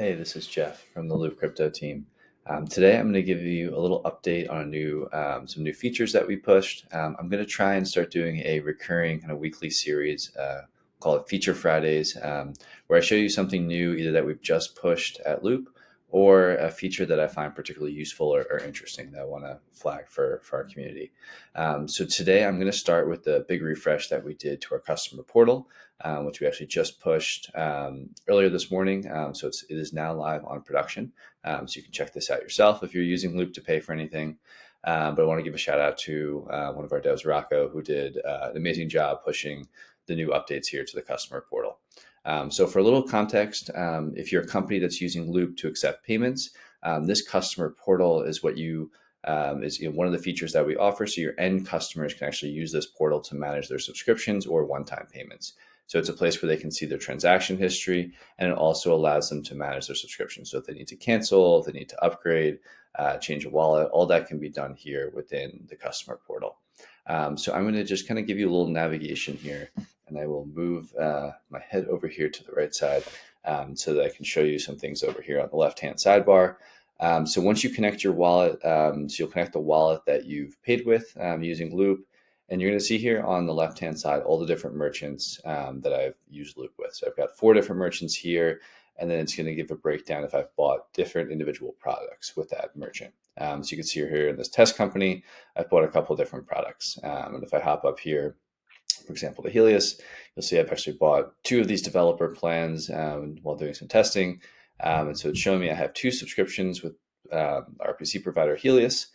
Hey, this is Jeff from the Loop Crypto team. Today, I'm going to give you a little update on some new features that we pushed. I'm going to try and start doing a recurring kind of weekly series, call it Feature Fridays, where I show you something new, either that we've just pushed at Loop or a feature that I find particularly useful or interesting that I want to flag for our community. So today, I'm going to start with the big refresh that we did to our customer portal, which we actually just pushed earlier this morning. So it is now live on production. So you can check this out yourself if you're using Loop to pay for anything. But I want to give a shout out to one of our devs, Rocco, who did an amazing job pushing the new updates here to the customer portal. So for a little context, if you're a company that's using Loop to accept payments, this customer portal is what is one of the features that we offer. So your end customers can actually use this portal to manage their subscriptions or one-time payments. So it's a place where they can see their transaction history, and it also allows them to manage their subscription. So if they need to cancel, if they need to upgrade, change a wallet, all that can be done here within the customer portal. So I'm going to just kind of give you a little navigation here, and I will move my head over here to the right side so that I can show you some things over here on the left-hand sidebar. So once you connect your wallet, so you'll connect the wallet that you've paid with using Loop. And you're going to see here on the left-hand side all the different merchants that I've used Loop with. So I've got 4 different merchants here, and then it's going to give a breakdown if I've bought different individual products with that merchant. So you can see here in this test company, I've bought a couple of different products. And if I hop up here, for example, to Helios, you'll see I've actually bought 2 of these developer plans while doing some testing. And so it's showing me I have 2 subscriptions with RPC provider Helios.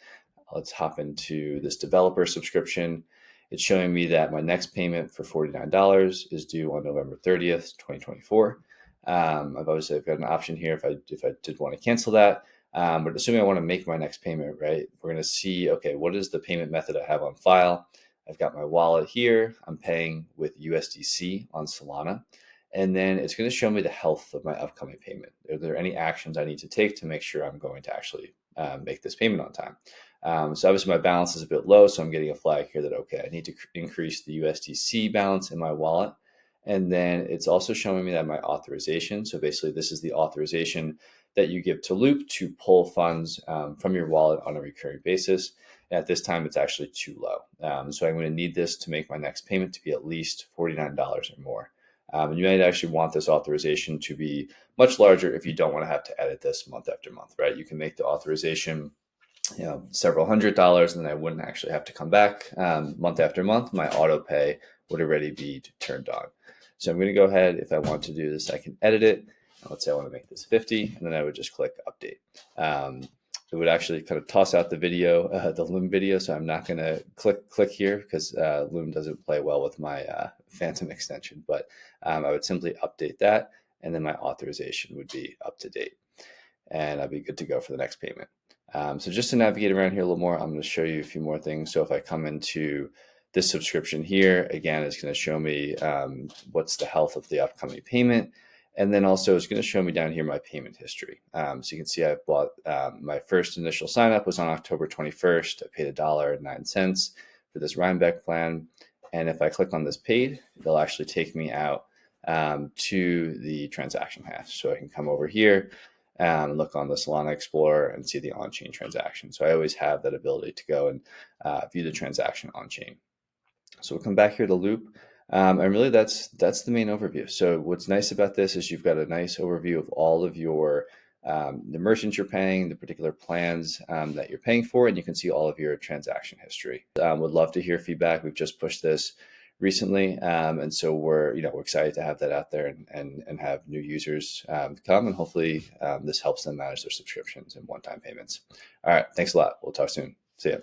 Let's hop into this developer subscription. It's showing me that my next payment for $49 is due on November 30th, 2024. I've got an option here if I did want to cancel that. But assuming I want to make my next payment, right, we're going to see, okay, what is the payment method I have on file? I've got my wallet here. I'm paying with USDC on Solana. And then it's going to show me the health of my upcoming payment. Are there any actions I need to take to make sure I'm going to actually make this payment on time? So obviously my balance is a bit low, so I'm getting a flag here that, okay, I need to increase the USDC balance in my wallet. And then it's also showing me that my authorization. So basically this is the authorization that you give to Loop to pull funds from your wallet on a recurring basis. And at this time, it's actually too low. So I'm going to need this to make my next payment to be at least $49 or more. And you might actually want this authorization to be much larger if you don't want to have to edit this month after month, right? You can make the authorization several $100s, and then I wouldn't actually have to come back month after month. My auto pay would already be turned on. So I'm going to go ahead. If I want to do this, I can edit it. Let's say I want to make this 50, and then I would just click update. It would actually kind of toss out the video, the Loom video. So I'm not going to click here because Loom doesn't play well with my Phantom extension. But I would simply update that, and then my authorization would be up to date, and I'd be good to go for the next payment. So just to navigate around here a little more, I'm going to show you a few more things. So if I come into this subscription here, again, it's going to show me what's the health of the upcoming payment. And then also it's going to show me down here my payment history. So you can see I've bought my first initial sign up was on October 21st. I paid $1.09 for this Rhinebeck plan. And if I click on this paid, it'll actually take me out to the transaction hash. So I can come over here and look on the Solana Explorer and see the on-chain transaction. So I always have that ability to go and view the transaction on-chain. So we'll come back here to Loop. And really that's the main overview. So what's nice about this is you've got a nice overview of all of your the merchants you're paying, the particular plans that you're paying for, and you can see all of your transaction history. Would love to hear feedback. We've just pushed this recently, and so we're excited to have that out there and have new users come, and hopefully this helps them manage their subscriptions and one-time payments. All right, thanks a lot. We'll talk soon. See ya.